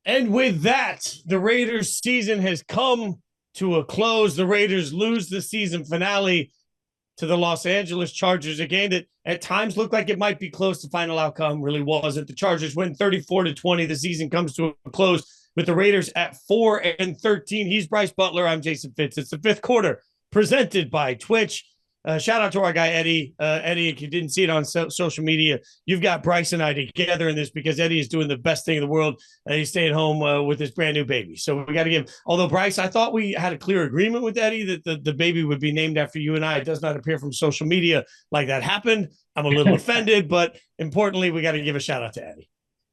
And with that, the Raiders season has come to a close. The Raiders lose the season finale to the Los Angeles Chargers, a game that at times looked like it might be close to final outcome, really wasn't. The Chargers win 34-20. The season comes to a close with the Raiders at 4-13. He's Brice Butler. I'm Jason Fitz. It's the fifth quarter presented by Twitch. Shout out to our guy, Eddie. Eddie, if you didn't see it on social media, you've got Brice and I together in this because Eddie is doing the best thing in the world. He's staying home with his brand new baby. So we got to give, although Brice, I thought we had a clear agreement with Eddie that the baby would be named after you and I. It does not appear from social media like that happened. I'm a little offended, but importantly, we got to give a shout out to Eddie.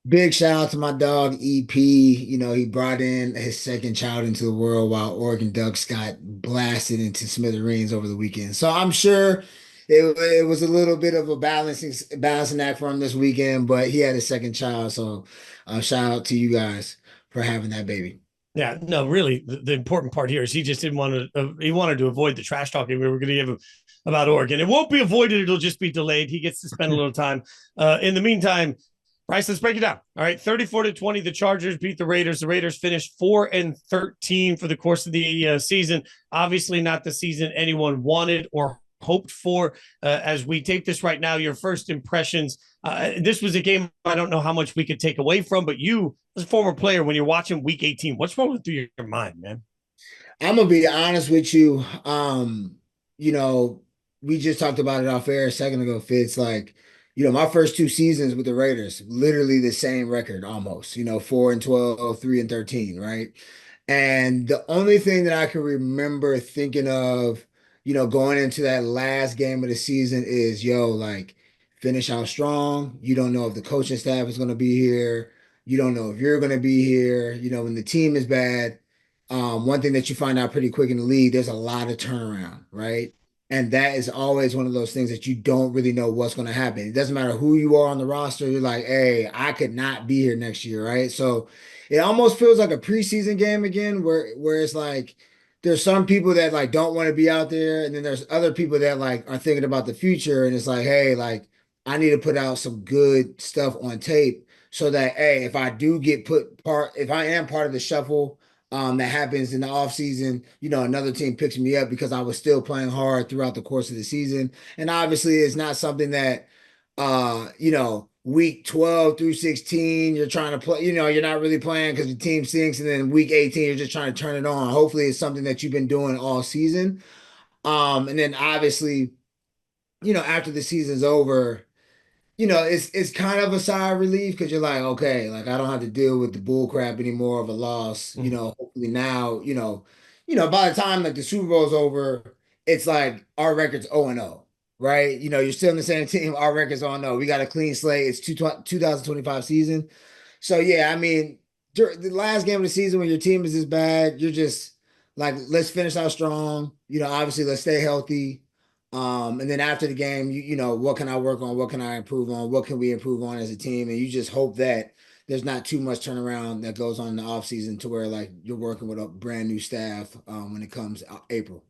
Big shout out to my dog EP. He brought in his second child into the world while Oregon Ducks got blasted into smithereens over the weekend. So I'm sure it was a little bit of a balancing act for him this weekend, but he had his second child. So shout out to you guys for having that baby. Yeah, no, really, the important part here is he just didn't want to. He wanted to avoid the trash talking we were going to give him about Oregon. It won't be avoided; it'll just be delayed. He gets to spend a little time. In the meantime, Brice, let's break it down. All right, 34-20, the Chargers beat the Raiders. The Raiders finished 4-13 for the course of the season. Obviously, not the season anyone wanted or hoped for. As we take this right now, your first impressions. This was a game I don't know how much we could take away from, but you, as a former player, when you're watching Week 18, what's rolling through your mind, man? I'm gonna be honest with you. You know, we just talked about it off air a second ago, Fitz. Like, my first two seasons with the Raiders, literally the same record almost, 4-12, 3-13, right? And the only thing that I can remember thinking of, going into that last game of the season is, like, finish out strong. You don't know if the coaching staff is going to be here. You don't know if you're going to be here. When the team is bad, one thing that you find out pretty quick in the league, there's a lot of turnaround, right? And that is always one of those things that you don't really know what's going to happen. It doesn't matter who you are on the roster. You're like, hey, I could not be here next year, right? So it almost feels like a preseason game again, where it's like there's some people that like don't want to be out there, and then there's other people that like are thinking about the future, and it's like, hey, like I need to put out some good stuff on tape so that hey, if I am part of the shuffle that happens in the off season, another team picks me up because I was still playing hard throughout the course of the season. And obviously it's not something that week 12 through 16, you're trying to play, you're not really playing because the team sinks, and then week 18, you're just trying to turn it on. Hopefully it's something that you've been doing all season. And then obviously, after the season's over, it's kind of a sigh of relief because you're like, okay, like I don't have to deal with the bull crap anymore of a loss. Hopefully now, by the time like the Super Bowl's over, it's like our record's 0-0, right? You're still in the same team. Our record's 0-0. We got a clean slate. It's 2025 season. So yeah, I mean, the last game of the season when your team is this bad, you're just like, let's finish out strong. Obviously let's stay healthy. And then after the game, what can I work on? What can I improve on? What can we improve on as a team? And you just hope that there's not too much turnaround that goes on in the offseason to where like you're working with a brand new staff when it comes April.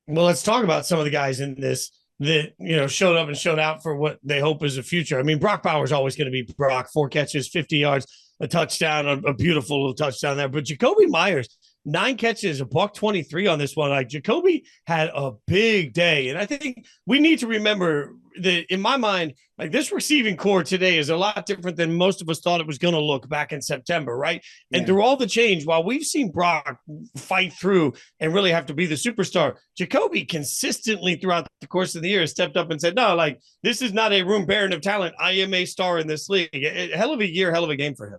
Well, let's talk about some of the guys in this that showed up and showed out for what they hope is the future. I mean, Brock Bowers always going to be Brock. 4 catches, 50 yards, a touchdown, a beautiful little touchdown there. But Jakobi Meyers, 9 catches, a buck 23 on this one. Like Jakobi had a big day, and I think we need to remember that in my mind, like this receiving core today is a lot different than most of us thought it was going to look back in September, right? And Yeah. through all the change, while we've seen Brock fight through and really have to be the superstar, Jakobi consistently throughout the course of the year stepped up and said, no, like this is not a room barren of talent. I am a star in this league. Hell of a year, hell of a game for him.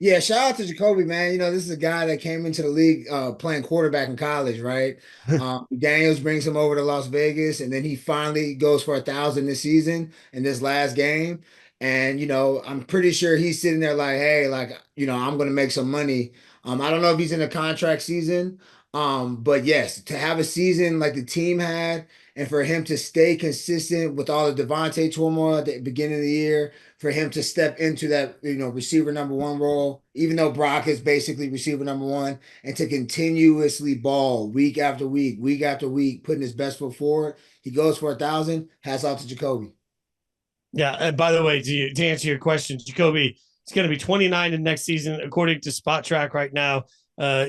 Yeah, shout out to Jacoby, man. This is a guy that came into the league playing quarterback in college, right? Daniels brings him over to Las Vegas, and then he finally goes for 1,000 this season in this last game. And I'm pretty sure he's sitting there like, hey, like, I'm gonna make some money. I don't know if he's in a contract season. But yes, to have a season like the team had, and for him to stay consistent with all the Devontae turmoil at the beginning of the year, for him to step into that, receiver number one role, even though Brock is basically receiver number one, and to continuously ball week after week after week, putting his best foot forward. He goes for 1,000. Hats off to Jacoby. Yeah. And by the way, to answer your question, Jakobi He's going to be 29 in next season, according to Spot Track right now.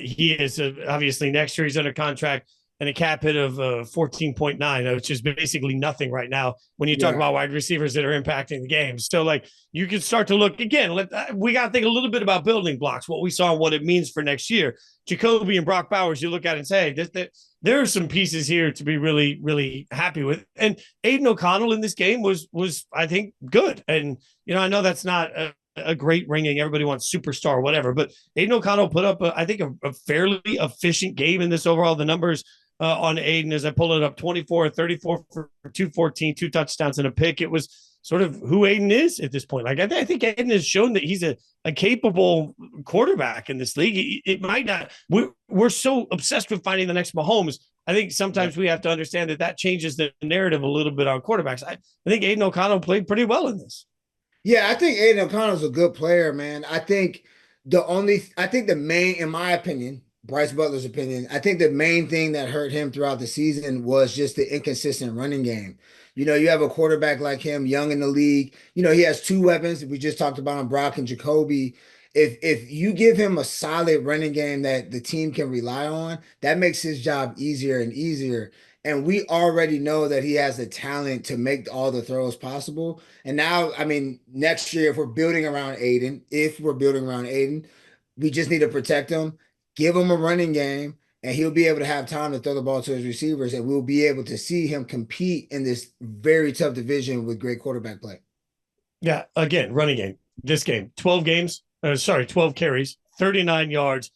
He is obviously next year he's under contract and a cap hit of 14.9, which is basically nothing right now when you talk Yeah. about wide receivers that are impacting the game. So, like, you can start to look again. We got to think a little bit about building blocks, what we saw and what it means for next year. Jacoby and Brock Bowers, you look at it and say, there are some pieces here to be really, really happy with. And Aiden O'Connell in this game was I think, good. And, I know that's not a great ringing. Everybody wants superstar or whatever, but Aiden O'Connell put up, I think, a fairly efficient game in this overall. The numbers on Aiden, as I pull it up, 24, 34 for 214, 2 touchdowns and a pick. It was sort of who Aiden is at this point. Like, I think Aiden has shown that he's a capable quarterback in this league. It might not, we're so obsessed with finding the next Mahomes. I think sometimes we have to understand that changes the narrative a little bit on quarterbacks. I think Aiden O'Connell played pretty well in this. Yeah, I think Aiden O'Connell's a good player, man. I think the main, in my opinion, Brice Butler's opinion, I think the main thing that hurt him throughout the season was just the inconsistent running game. You have a quarterback like him, young in the league. He has two weapons. We just talked about him, Brock and Jacoby. If you give him a solid running game that the team can rely on, that makes his job easier and easier. And we already know that he has the talent to make all the throws possible. And now, I mean, next year, if we're building around Aiden, we just need to protect him, give him a running game, and he'll be able to have time to throw the ball to his receivers, and we'll be able to see him compete in this very tough division with great quarterback play. Yeah, again, running game. This game, 12 carries, 39 yards,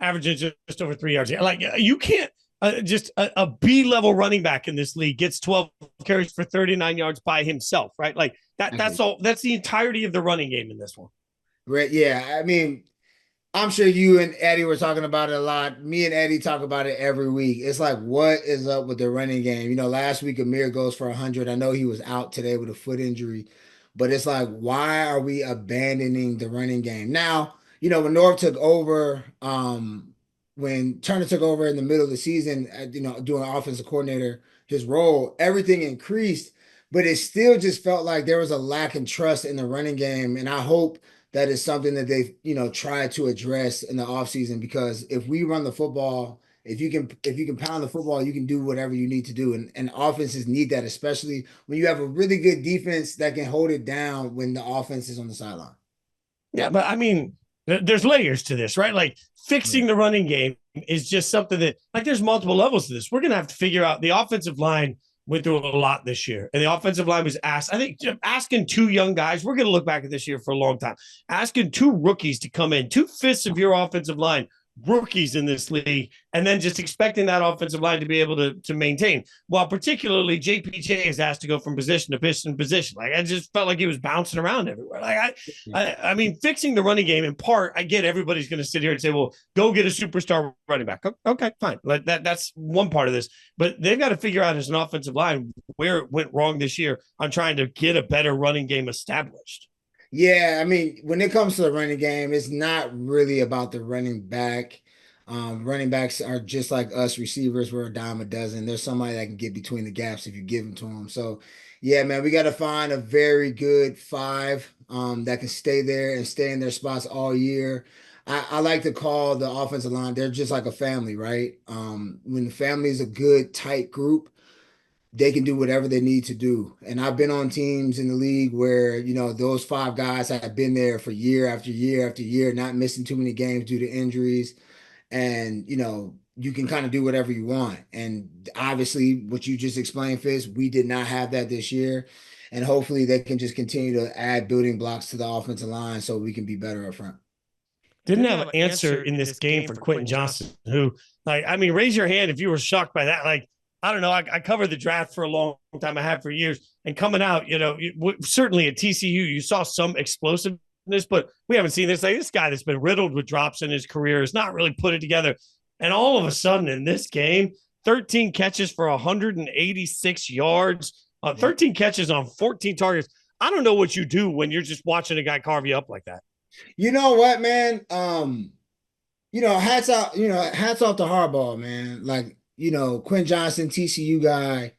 averaging just over 3 yards. Like, you can't just a B-level running back in this league gets 12 carries for 39 yards by himself, right? Like that's all. That's the entirety of the running game in this one. Right? Yeah. I mean, I'm sure you and Eddie were talking about it a lot. Me and Eddie talk about it every week. It's like, what is up with the running game? Last week Amir goes for 100. I know he was out today with a foot injury, but it's like, why are we abandoning the running game? Now, when Norv took over, when Turner took over in the middle of the season, doing offensive coordinator, his role, everything increased, but it still just felt like there was a lack in trust in the running game. And I hope that is something that they, try to address in the offseason, because if we run the football, if you can pound the football, you can do whatever you need to do. And offenses need that, especially when you have a really good defense that can hold it down when the offense is on the sideline. Yeah, but I mean, there's layers to this, right? Like, fixing the running game is just something that, like, there's multiple levels to this. We're going to have to figure out. The offensive line went through a lot this year, and the offensive line was asked. I think asking two young guys, we're going to look back at this year for a long time, asking two rookies to come in, 2/5 of your offensive line, rookies in this league, and then just expecting that offensive line to be able to maintain. While particularly JPJ is asked to go from position to position. Like, I just felt like he was bouncing around everywhere. Like, I mean, fixing the running game, in part, I get everybody's going to sit here and say, well, go get a superstar running back. Okay, fine. Like, that's one part of this. But they've got to figure out as an offensive line where it went wrong this year on trying to get a better running game established. Yeah, I mean, when it comes to the running game, it's not really about the running back. Running backs are just like us receivers. We're a dime a dozen. There's somebody that can get between the gaps if you give them to them. So, yeah, man, we got to find a very good five that can stay there and stay in their spots all year. I like to call the offensive line, they're just like a family, right? When the family is a good, tight group, they can do whatever they need to do. And I've been on teams in the league where, those five guys have been there for year after year after year, not missing too many games due to injuries. And, you can kind of do whatever you want. And obviously, what you just explained, Fitz, we did not have that this year. And hopefully they can just continue to add building blocks to the offensive line so we can be better up front. Didn't have an answer in this game for Quentin Johnson, who, like, I mean, raise your hand if you were shocked by that. Like, I don't know. I covered the draft for a long time. I have for years. And coming out, certainly at TCU, you saw some explosiveness, but we haven't seen this. Like, this guy that's been riddled with drops in his career has not really put it together. And all of a sudden in this game, 13 catches for 186 yards, 13 catches on 14 targets. I don't know what you do when you're just watching a guy carve you up like that. You know what, man? Hats out, hats off to Harbaugh, man. Like, Quinn Johnson, TCU guy,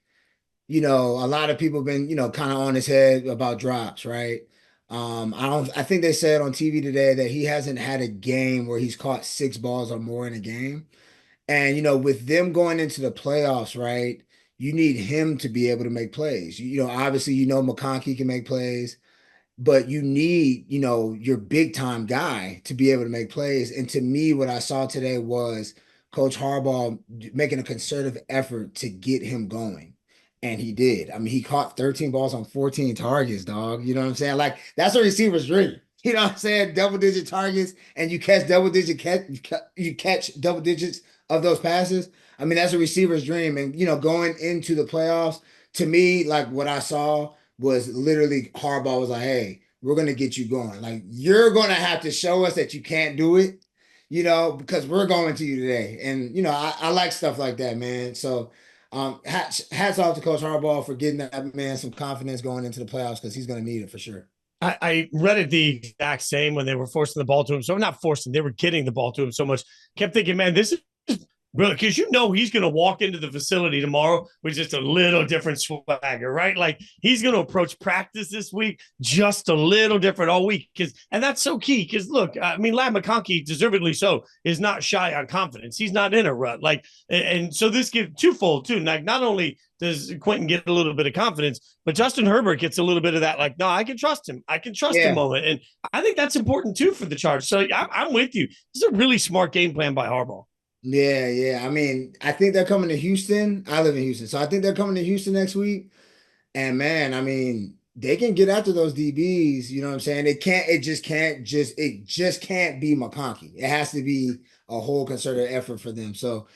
a lot of people have been, kind of on his head about drops, right? I think they said on TV today that he hasn't had a game where he's caught 6 balls or more in a game. And with them going into the playoffs, right? You need him to be able to make plays. Obviously, McConkey can make plays, but you need, your big time guy to be able to make plays. And to me, what I saw today was Coach Harbaugh making a concerted effort to get him going. And he did. I mean, he caught 13 balls on 14 targets, dog. You know what I'm saying? Like, that's a receiver's dream. You know what I'm saying? Double digit targets, and you catch you catch double digits of those passes. I mean, that's a receiver's dream. And going into the playoffs, to me, like what I saw was literally Harbaugh was like, hey, we're gonna get you going. Like, you're gonna have to show us that you can't do it, because we're going to you today. And I like stuff like that, man. So hats off to Coach Harbaugh for getting that man some confidence going into the playoffs, because he's gonna need it for sure. I read it the exact same when they were forcing the ball to him. So not forcing, they were getting the ball to him so much. Kept thinking, man, this is brilliant, because he's going to walk into the facility tomorrow with just a little different swagger, right? Like, he's going to approach practice this week just a little different all week. And that's so key, because look, I mean, Ladd McConkey, deservedly so, is not shy on confidence. He's not in a rut. Like, and so this gives twofold too. Like, not only does Quentin get a little bit of confidence, but Justin Herbert gets a little bit of that, like, no, I can trust him. I can trust him moment. And I think that's important too for the Chargers. So I'm with you. This is a really smart game plan by Harbaugh. Yeah, yeah. I mean, I think they're coming to Houston. I live in Houston, so I think they're coming to Houston next week. And man, I mean, they can get after those DBs. You know what I'm saying? It just can't be McConkey. It has to be a whole concerted effort for them. So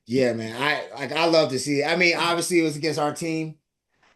yeah, man, I love to see it. I mean, obviously it was against our team.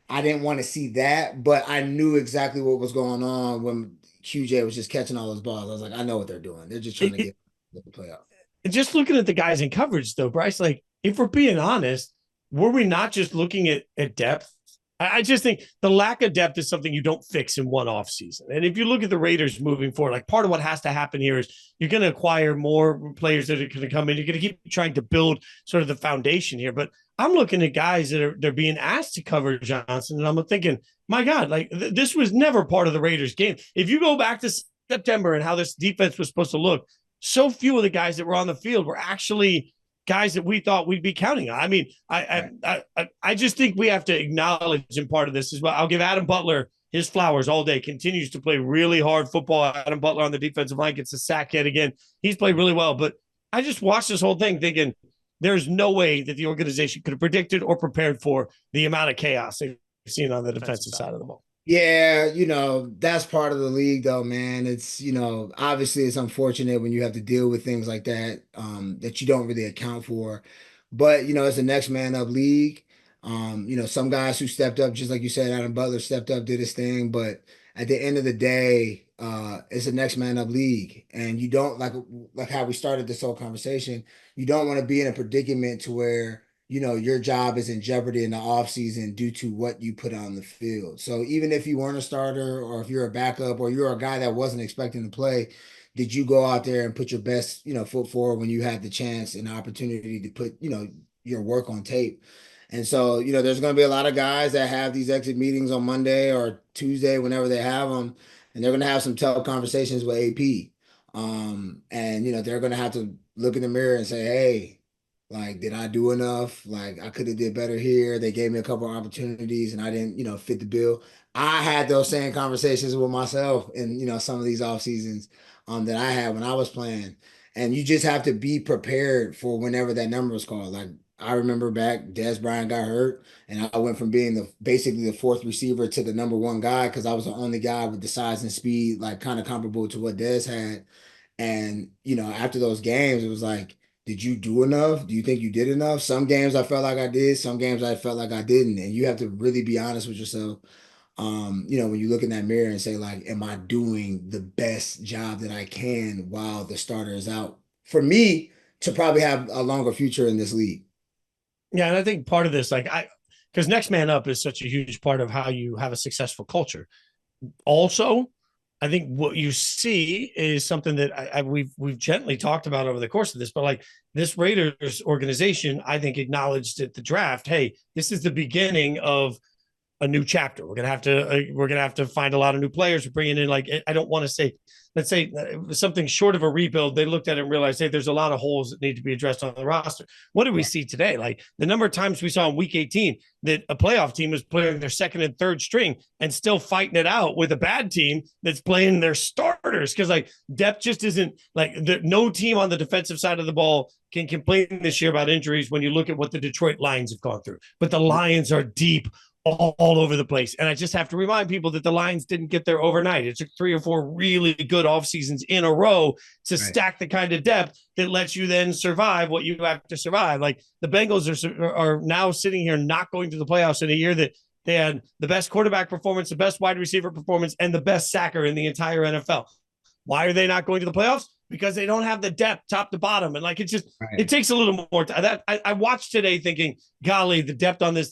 I didn't want to see that, but I knew exactly what was going on when QJ was just catching all those balls. I was like, I know what they're doing. They're just trying to get the playoff. Just looking at the guys in coverage, though, Brice, like, if we're being honest, were we not just looking at depth? I just think the lack of depth is something you don't fix in one offseason. And if you look at the Raiders moving forward, like, part of what has to happen here is you're going to acquire more players that are going to come in. You're going to keep trying to build sort of the foundation here. But I'm looking at guys they're being asked to cover Johnson, and I'm thinking, my God, like, this was never part of the Raiders game. If you go back to September and how this defense was supposed to look, so few of the guys that were on the field were actually guys that we thought we'd be counting on. I mean, I just think we have to acknowledge, in part of this as well. I'll give Adam Butler his flowers all day. Continues to play really hard football. Adam Butler on the defensive line gets a sack yet again. He's played really well. But I just watched this whole thing thinking there's no way that the organization could have predicted or prepared for the amount of chaos they've seen on the defensive side of the ball. Yeah, that's part of the league though, man. It's, obviously it's unfortunate when you have to deal with things like that, that you don't really account for. But, it's a next man up league. Some guys who stepped up, just like you said, Adam Butler stepped up, did his thing. But at the end of the day, it's a next man up league. And you don't, like how we started this whole conversation, you don't want to be in a predicament to where your job is in jeopardy in the offseason due to what you put on the field. So even if you weren't a starter, or if you're a backup, or you're a guy that wasn't expecting to play, did you go out there and put your best, foot forward when you had the chance and the opportunity to put, your work on tape? And so, there's going to be a lot of guys that have these exit meetings on Monday or Tuesday, whenever they have them, and they're going to have some tough conversations with AP. And, they're going to have to look in the mirror and say, hey, like, did I do enough? Like, I could have did better here. They gave me a couple of opportunities and I didn't, fit the bill. I had those same conversations with myself in, some of these off seasons that I had when I was playing. And you just have to be prepared for whenever that number was called. Like, I remember back, Dez Bryant got hurt, and I went from being basically the fourth receiver to the number one guy, because I was the only guy with the size and speed, like, kind of comparable to what Dez had. And, after those games, it was like, did you do enough? Do you think you did enough? Some games I felt like I did. Some games I felt like I didn't. And you have to really be honest with yourself. When you look in that mirror and say, like, am I doing the best job that I can while the starter is out? For me to probably have a longer future in this league. Yeah, and I think part of this, because next man up is such a huge part of how you have a successful culture. Also, I think what you see is something that we've gently talked about over the course of this, but like, this Raiders organization, I think, acknowledged at the draft, hey, this is the beginning of a new chapter. We're gonna have to find a lot of new players. We're bringing in, like, I don't want to say, let's say something short of a rebuild. They looked at it and realized, hey, there's a lot of holes that need to be addressed on the roster. What did we see today? Like the number of times we saw in Week 18 that a playoff team was playing their second and third string and still fighting it out with a bad team that's playing their starters, because like depth just isn't like no team on the defensive side of the ball can complain this year about injuries when you look at what the Detroit Lions have gone through. But the Lions are deep all over the place. And I just have to remind people that the Lions didn't get there overnight. It took 3 or 4 really good off seasons in a row to stack the kind of depth that lets you then survive what you have to survive. Like the Bengals are now sitting here not going to the playoffs in a year that they had the best quarterback performance, the best wide receiver performance, and the best sacker in the entire NFL. Why are they not going to the playoffs? Because they don't have the depth top to bottom. And like, it just, it takes a little more time. That I watched today thinking, golly, the depth on this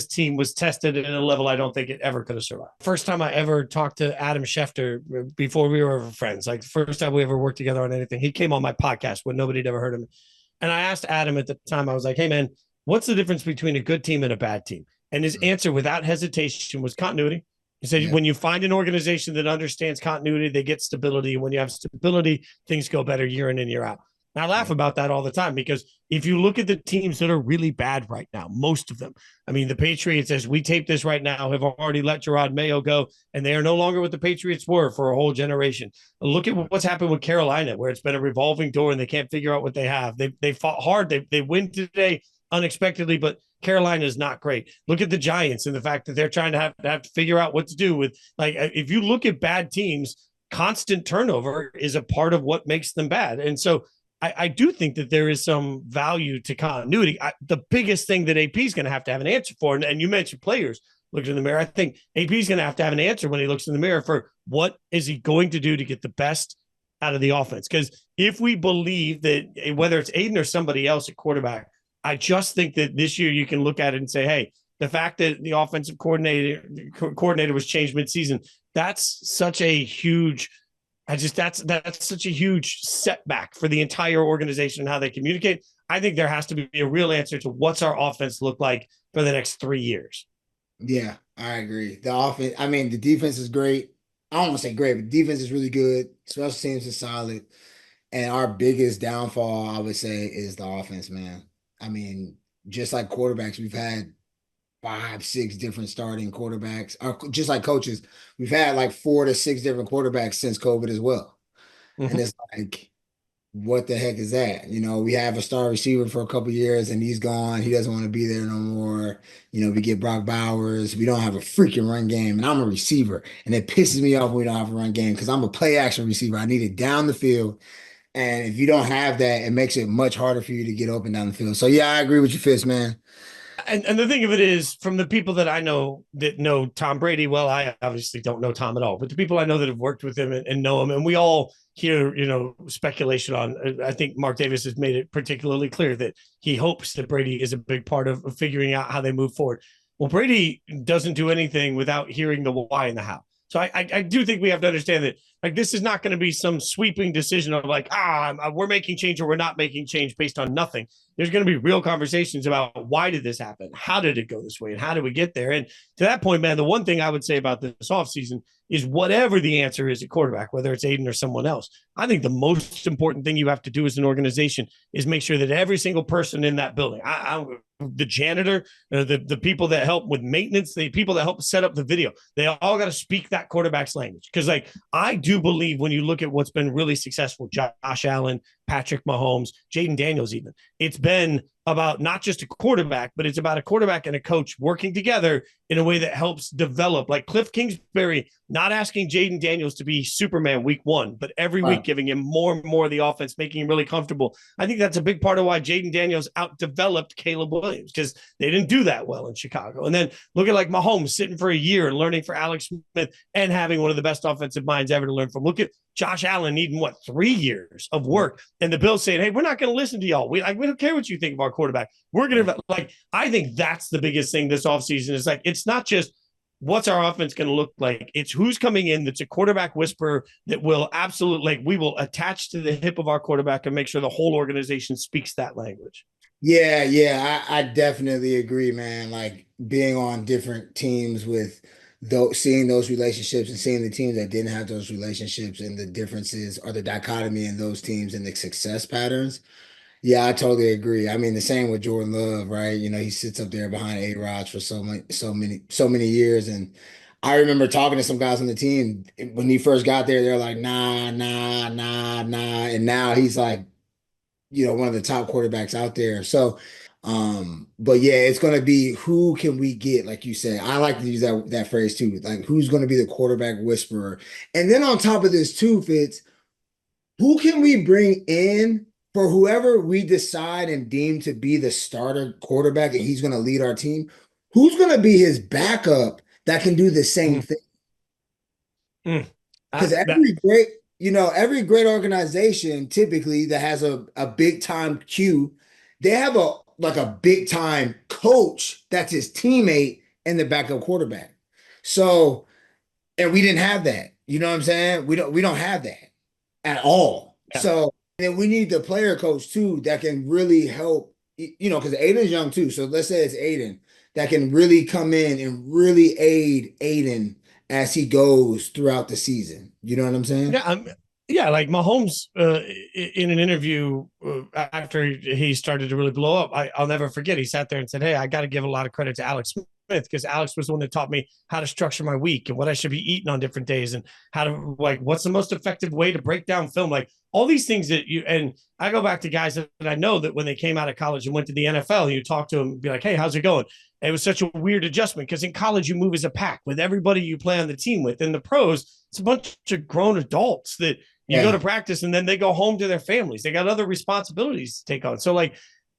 team was tested at a level I don't think it ever could have survived. First time I ever talked to Adam Schefter before we were ever friends, like first time we ever worked together on anything. He came on my podcast when nobody had ever heard of him. And I asked Adam at the time, I was like, hey man, what's the difference between a good team and a bad team? And his answer without hesitation was continuity. He said, when you find an organization that understands continuity, they get stability. When you have stability, things go better year in and year out. And I laugh about that all the time, because if you look at the teams that are really bad right now, most of them, I mean, the Patriots, as we tape this right now, have already let Gerard Mayo go, and they are no longer what the Patriots were for a whole generation. Look at what's happened with Carolina, where it's been a revolving door and they can't figure out what they have. They fought hard. They win today unexpectedly, but Carolina is not great. Look at the Giants and the fact that they're trying to have to figure out what to do with, like, if you look at bad teams, constant turnover is a part of what makes them bad. And so I do think that there is some value to continuity. The biggest thing that AP is going to have an answer for, and you mentioned players looking in the mirror, I think AP is going to have an answer when he looks in the mirror for what is he going to do to get the best out of the offense. Because if we believe that, whether it's Aiden or somebody else at quarterback, I just think that this year you can look at it and say, hey, the fact that the offensive coordinator was changed midseason, that's such a huge, that's such a huge setback for the entire organization and how they communicate. I think there has to be a real answer to what's our offense look like for the next 3 years. Yeah, I agree. The offense, I mean, the defense is great. I don't want to say great, but defense is really good. Special teams is solid. And our biggest downfall, I would say, is the offense, man. I mean, just like quarterbacks, we've had 5, 6 different starting quarterbacks, or just like coaches, we've had like 4 to 6 different quarterbacks since COVID as well. Mm-hmm. And it's like, what the heck is that? You know, we have a star receiver for a couple of years and he's gone. He doesn't want to be there no more. You know, we get Brock Bowers. We don't have a freaking run game. And I'm a receiver. And it pisses me off when we don't have a run game, because I'm a play action receiver. I need it down the field. And if you don't have that, it makes it much harder for you to get up and down the field. So, yeah, I agree with you, Fitz, man. And the thing of it is, from the people that I know that know Tom Brady, well, I obviously don't know Tom at all, but the people I know that have worked with him and know him, and we all hear, speculation on, I think Mark Davis has made it particularly clear that he hopes that Brady is a big part of figuring out how they move forward. Well, Brady doesn't do anything without hearing the why and the how. So I do think we have to understand that, like, this is not going to be some sweeping decision of like, we're making change or we're not making change based on nothing. There's going to be real conversations about why did this happen? How did it go this way? And how did we get there? And to that point, man, the one thing I would say about this offseason is whatever the answer is at quarterback, whether it's Aiden or someone else, I think the most important thing you have to do as an organization is make sure that every single person in that building, the janitor, the people that help with maintenance, the people that help set up the video, they all got to speak that quarterback's language. Because, like, I do believe when you look at what's been really successful, Josh Allen, Patrick Mahomes, Jaden Daniels, even, it's been about not just a quarterback, but it's about a quarterback and a coach working together in a way that helps develop. Like Cliff Kingsbury, not asking Jaden Daniels to be Superman week 1, but every week giving him more and more of the offense, making him really comfortable. I think that's a big part of why Jaden Daniels outdeveloped Caleb Williams, because they didn't do that well in Chicago. And then look at like Mahomes sitting for a year and learning for Alex Smith and having one of the best offensive minds ever to learn from. Look at Josh Allen needing 3 years of work, and the Bills saying, hey, we're not going to listen to y'all. We don't care what you think of our quarterback. We're going to, like, I think that's the biggest thing this offseason is, like, it's not just what's our offense going to look like. It's who's coming in that's a quarterback whisperer that will absolutely, like, we will attach to the hip of our quarterback and make sure the whole organization speaks that language. Yeah, I definitely agree, man. Like being on different teams with those, seeing those relationships and seeing the teams that didn't have those relationships and the differences or the dichotomy in those teams and the success patterns. Yeah, I totally agree. I mean, the same with Jordan Love, right? You know, he sits up there behind A-Rods for so many years. And I remember talking to some guys on the team when he first got there, they're like, nah, nah, nah, nah. And now he's like, one of the top quarterbacks out there. So, but yeah, it's gonna be who can we get, like you said. I like to use that phrase too. Like who's gonna be the quarterback whisperer? And then on top of this too, Fitz, who can we bring in for whoever we decide and deem to be the starter quarterback and he's gonna lead our team? Who's gonna be his backup that can do the same Mm, thing? mm. Because That every great organization typically that has a big time Q, they have a big time coach that's his teammate and the backup quarterback. So, and we didn't have that. You know what I'm saying? We don't have that at all. yeah. So then we need the player coach too that can really help, because Aiden's young too. So let's say it's Aiden that can really come in and really aid Aiden as he goes throughout the season. You know what I'm saying? Yeah, yeah, like Mahomes in an interview after he started to really blow up, I'll never forget. He sat there and said, "Hey, I got to give a lot of credit to Alex Smith because Alex was the one that taught me how to structure my week and what I should be eating on different days and how to like what's the most effective way to break down film, like all these things that you." And I go back to guys that I know that when they came out of college and went to the NFL, you talk to them and be like, "Hey, how's it going?" It was such a weird adjustment because in college you move as a pack with everybody you play on the team with. In the pros, it's a bunch of grown adults that you go Yeah. to practice and then they go home to their families. They got other responsibilities to take on. So, like,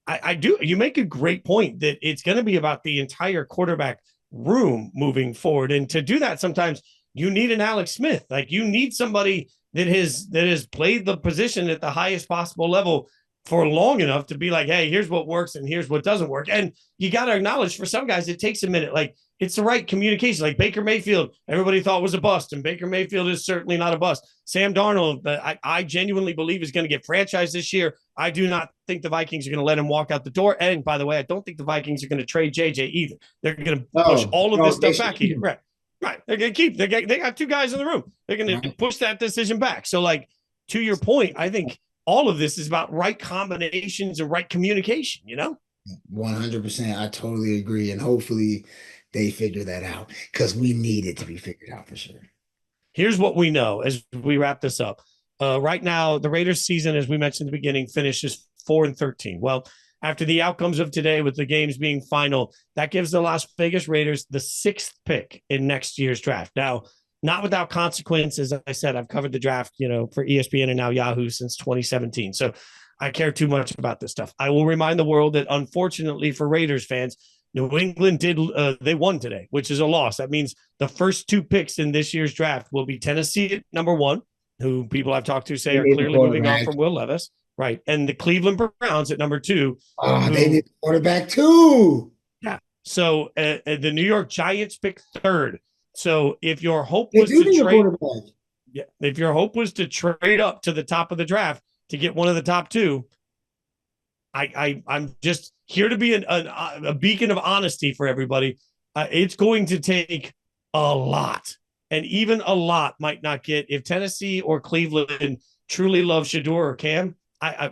I do, you make a great point that it's going to be about the entire quarterback room moving forward. And to do that, sometimes you need an Alex Smith. Like, you need somebody that has played the position at the highest possible level for long enough to be like, hey, here's what works and here's what doesn't work. And you got to acknowledge for some guys, it takes a minute. Like, it's the right communication. Like Baker Mayfield, everybody thought was a bust, and Baker Mayfield is certainly not a bust. Sam Darnold, I genuinely believe is going to get franchised this year. I do not think the Vikings are going to let him walk out the door. And by the way, I don't think the Vikings are going to trade JJ either. They're going to push No, all of no, this they stuff should back keep here. him. Right. Right. They're going to keep, they got two guys in the room. They're going to Right. push that decision back. So, like, to your point, I think all of this is about right combinations and right communication, 100%. I totally agree. And hopefully they figure that out because we need it to be figured out for sure. Here's what we know as we wrap this up. Right now, the Raiders season, as we mentioned in the beginning, finishes 4-13. Well, after the outcomes of today, with the games being final, that gives the Las Vegas Raiders the 6th pick in next year's draft. Now, not without consequences. As I said, I've covered the draft, for ESPN and now Yahoo since 2017. So I care too much about this stuff. I will remind the world that unfortunately for Raiders fans, New England they won today, which is a loss. That means the first two picks in this year's draft will be Tennessee at number 1, who people I've talked to say They are need a clearly moving on quarterback. from Will Levis, right? And the Cleveland Browns at number 2, Oh, they need who, a quarterback too. yeah. So the New York Giants pick 3rd. So if your hope They was do to need a trade, quarterback. yeah, if your hope was to trade up to the top of the draft to get one of the top 2, I'm just here to be a beacon of honesty for everybody. It's going to take a lot, and even a lot might not get if Tennessee or Cleveland truly love Shador or Cam.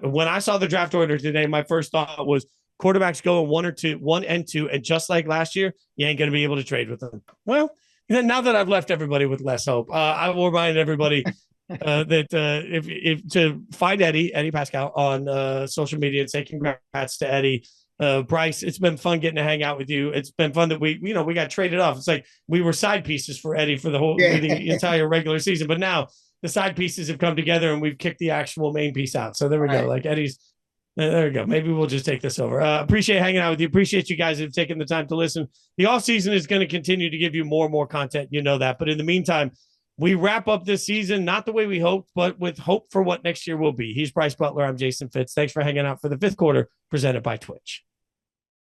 When I saw the draft order today, my first thought was quarterbacks going 1 and 2, and just like last year, you ain't going to be able to trade with them. Well, now that I've left everybody with less hope, I will remind everybody that if to find Eddie Pascal on social media and say congrats to Eddie. Brice, it's been fun getting to hang out with you. It's been fun that we got traded off. It's like we were side pieces for Eddie for Yeah. the entire regular season, but now the side pieces have come together and we've kicked the actual main piece out. So there we go. Right. Like Eddie's. There we go. Maybe we'll just take this over. Appreciate hanging out with you. Appreciate you guys have taken the time to listen. The off season is going to continue to give you more and more content. You know that. But in the meantime, we wrap up this season not the way we hoped, but with hope for what next year will be. He's Brice Butler. I'm Jason Fitz. Thanks for hanging out for the 5th quarter presented by Twitch.